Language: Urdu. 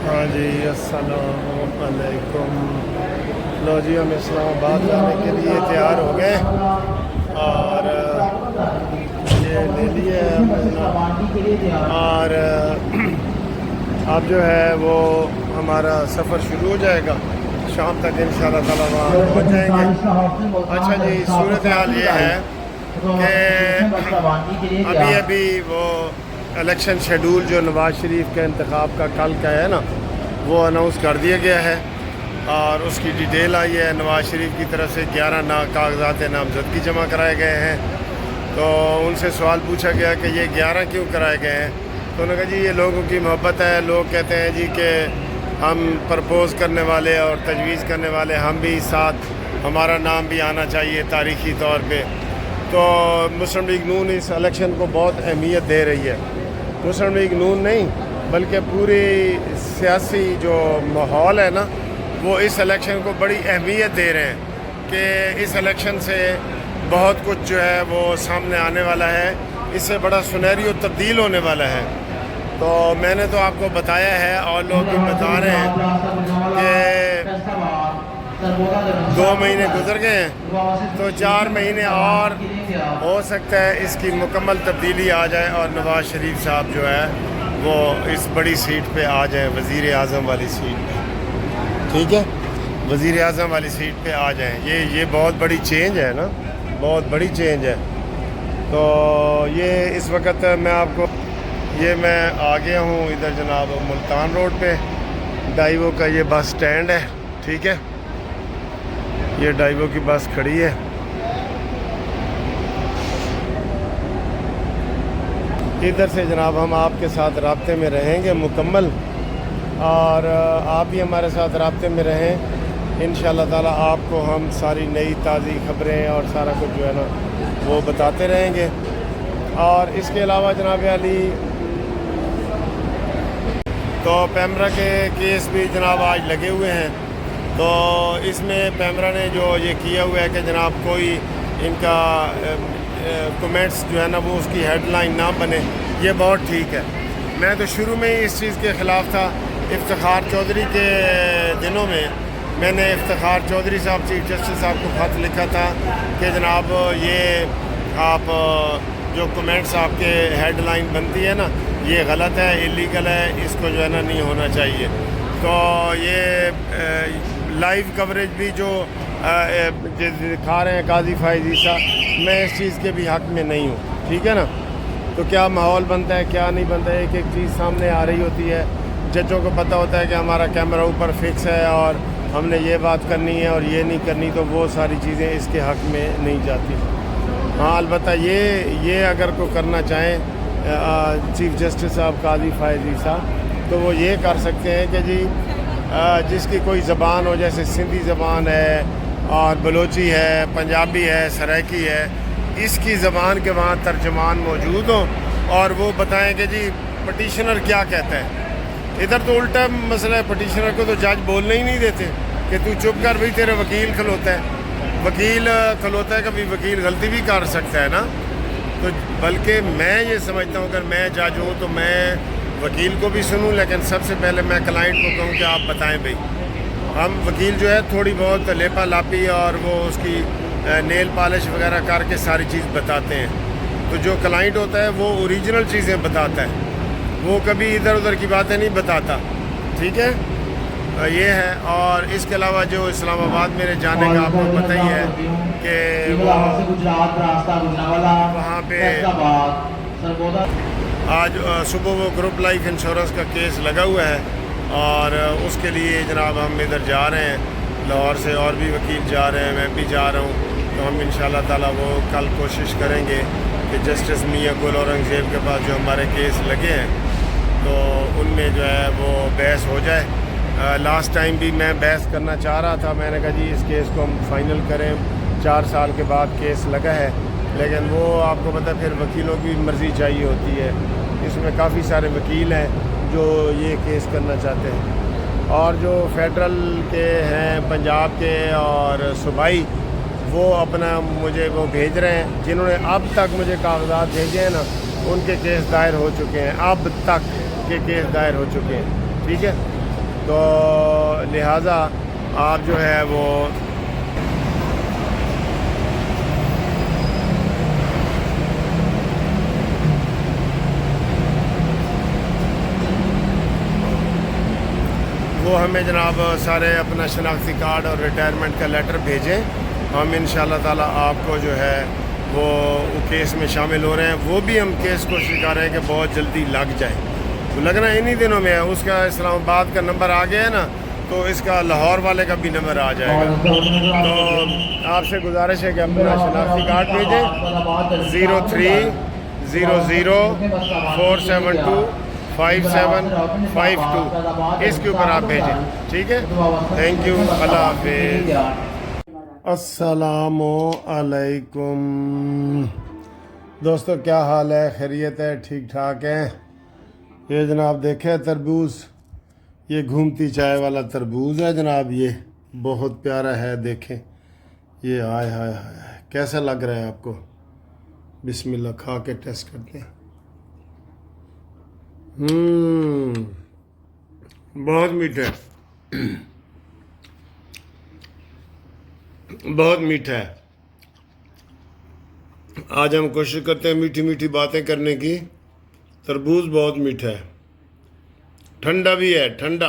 ہاں جی، السلام علیکم۔ لو جی، ہم اسلام آباد جانے کے لیے تیار ہو گئے اور یہ لے لیے اور اب جو ہے وہ ہمارا سفر شروع ہو جائے گا، شام تک انشاءاللہ تعالیٰ وہاں پہنچ جائیں گے۔ اچھا جی، صورتحال یہ ہے کہ ابھی وہ الیکشن شیڈول جو نواز شریف کے انتخاب کا کل کا ہے نا، وہ اناؤنس کر دیا گیا ہے اور اس کی ڈیٹیل آئی ہے۔ نواز شریف کی طرف سے 11 کاغذات نامزدگی جمع کرائے گئے ہیں۔ تو ان سے سوال پوچھا گیا کہ یہ 11 کیوں کرائے گئے ہیں، تو انہوں نے کہا جی یہ لوگوں کی محبت ہے، لوگ کہتے ہیں جی کہ ہم پرپوز کرنے والے اور تجویز کرنے والے ہم بھی ساتھ، ہمارا نام بھی آنا چاہیے تاریخی طور پہ۔ تو مسلم لیگ نون اس الیکشن کو بہت اہمیت دے رہی ہے۔ مسلم لیگ نون نہیں بلکہ پوری سیاسی جو ماحول ہے نا، وہ اس الیکشن کو بڑی اہمیت دے رہے ہیں کہ اس الیکشن سے بہت کچھ جو ہے وہ سامنے آنے والا ہے، اس سے بڑا سنہری و تبدیل ہونے والا ہے۔ تو میں نے تو آپ کو بتایا ہے اور لوگ بھی بتا رہے ہیں کہ 2 مہینے گزر گئے ہیں، تو 4 مہینے اور ہو سکتا ہے اس کی مکمل تبدیلی آ جائے اور نواز شریف صاحب جو ہے وہ اس بڑی سیٹ پہ آ جائیں، وزیر اعظم والی سیٹ پہ، ٹھیک ہے، وزیر اعظم والی سیٹ پہ آ جائیں۔ یہ بہت بڑی چینج ہے نا، بہت بڑی چینج ہے۔ تو یہ اس وقت میں آپ کو میں آ گیا ہوں ادھر جناب ملتان روڈ پہ، ڈائیو کا یہ بس سٹینڈ ہے، ٹھیک ہے، یہ ڈائیو کی بس کھڑی ہے۔ ادھر سے جناب ہم آپ کے ساتھ رابطے میں رہیں گے مکمل، اور آپ بھی ہمارے ساتھ رابطے میں رہیں انشاءاللہ تعالی۔ آپ کو ہم ساری نئی تازی خبریں اور سارا کچھ جو ہے نا وہ بتاتے رہیں گے۔ اور اس کے علاوہ جناب علی تو پیمرا کے کیس بھی جناب آج لگے ہوئے ہیں۔ تو اس میں پیمرا نے جو یہ کیا ہوا ہے کہ جناب کوئی ان کا کمنٹس جو ہے نا وہ اس کی ہیڈ لائن نہ بنے، یہ بہت ٹھیک ہے۔ میں تو شروع میں ہی اس چیز کے خلاف تھا۔ افتخار چودھری کے دنوں میں نے افتخار چودھری صاحب چیف جسٹس صاحب کو خط لکھا تھا کہ جناب یہ آپ جو کمنٹس آپ کے ہیڈ لائن بنتی ہے نا، یہ غلط ہے، اللیگل ہے، اس کو جو ہے نا نہیں ہونا چاہیے۔ تو یہ لائیو کوریج بھی جو دکھا رہے ہیں قاضی فائز عیسیٰ، میں اس چیز کے بھی حق میں نہیں ہوں، ٹھیک ہے نا۔ تو کیا ماحول بنتا ہے کیا نہیں بنتا ہے، ایک چیز سامنے آ رہی ہوتی ہے، ججوں کو پتہ ہوتا ہے کہ ہمارا کیمرہ اوپر فکس ہے اور ہم نے یہ بات کرنی ہے اور یہ نہیں کرنی، تو وہ ساری چیزیں اس کے حق میں نہیں جاتی۔ ہاں البتہ یہ اگر کوئی کرنا چاہیں چیف جسٹس صاحب قاضی فائز عیسیٰ، تو وہ یہ کر سکتے ہیں کہ جی جس کی کوئی زبان ہو، جیسے سندھی زبان ہے اور بلوچی ہے، پنجابی ہے، سرائکی ہے، اس کی زبان کے وہاں ترجمان موجود ہوں اور وہ بتائیں کہ جی پٹیشنر کیا کہتا ہے۔ ادھر تو الٹا مسئلہ ہے، پٹیشنر کو تو جج بولنے ہی نہیں دیتے کہ تو چپ کر، بھی تیرے وکیل کھلوتا ہے، کبھی وکیل غلطی بھی کر سکتا ہے نا۔ تو بلکہ میں یہ سمجھتا ہوں اگر میں جج ہوں تو میں وکیل کو بھی سنوں، لیکن سب سے پہلے میں کلائنٹ کو کہوں کہ آپ بتائیں بھائی۔ ہم وکیل جو ہے تھوڑی بہت لیپا لاپی اور وہ اس کی نیل پالش وغیرہ کر کے ساری چیز بتاتے ہیں، تو جو کلائنٹ ہوتا ہے وہ اوریجنل چیزیں بتاتا ہے، وہ کبھی ادھر ادھر کی باتیں نہیں بتاتا، ٹھیک ہے، یہ ہے۔ اور اس کے علاوہ جو اسلام آباد میرے جانے کا آپ کو پتہ ہی ہے کہ وہاں پہ آج صبح وہ گروپ لائف انشورنس کا کیس لگا ہوا ہے اور اس کے لیے جناب ہم ادھر جا رہے ہیں، لاہور سے اور بھی وکیل جا رہے ہیں، میں بھی جا رہا ہوں۔ تو ہم انشاءاللہ تعالیٰ وہ کل کوشش کریں گے کہ جسٹس میاں گل اورنگزیب کے پاس جو ہمارے کیس لگے ہیں تو ان میں جو ہے وہ بحث ہو جائے۔ لاسٹ ٹائم بھی میں بحث کرنا چاہ رہا تھا، میں نے کہا جی اس کیس کو ہم فائنل کریں، 4 سال کے بعد کیس لگا ہے، لیکن وہ آپ کو پتہ پھر وکیلوں کی مرضی چاہیے ہوتی ہے۔ اس میں کافی سارے وکیل ہیں جو یہ کیس کرنا چاہتے ہیں، اور جو فیڈرل کے ہیں پنجاب کے اور صوبائی، وہ اپنا مجھے وہ بھیج رہے ہیں، جنہوں نے اب تک مجھے کاغذات بھیجے ہیں نا ان کے کیس دائر ہو چکے ہیں، اب تک کے کیس دائر ہو چکے ہیں، ٹھیک ہے۔ تو لہٰذا آپ جو ہے وہ ہمیں جناب سارے اپنا شناختی کارڈ اور ریٹائرمنٹ کا لیٹر بھیجیں. ہم انشاءاللہ تعالیٰ آپ کو جو ہے وہ کیس میں شامل ہو رہے ہیں. وہ بھی ہم کیس کوشش کر رہے ہیں کہ بہت جلدی لگ جائے. تو لگنا انہی دنوں میں ہے. اس کا اسلام آباد کا نمبر آ گیا ہے نا, تو اس کا لاہور والے کا بھی نمبر آ جائے گا. تو آپ سے گزارش ہے کہ اپنا شناختی کارڈ بھیجیں 03-00472-5752 اس کے اوپر آپ بھیجیں. ٹھیک ہے, تھینک یو, اللہ حافظ. السلام علیکم دوستو, کیا حال ہے؟ خیریت ہے؟ ٹھیک ٹھاک ہے؟ یہ جناب دیکھیں تربوز, یہ گھومتی چائے والا تربوز ہے جناب. یہ بہت پیارا ہے, دیکھیں یہ. ہائے ہائے ہائے, کیسا لگ رہا ہے آپ کو؟ بسم اللہ, کھا کے ٹیسٹ کرتے ہیں. بہت میٹھا ہے, بہت میٹھا ہے. آج ہم کوشش کرتے ہیں میٹھی میٹھی باتیں کرنے کی. تربوز بہت میٹھا ہے, ٹھنڈا بھی ہے, ٹھنڈا.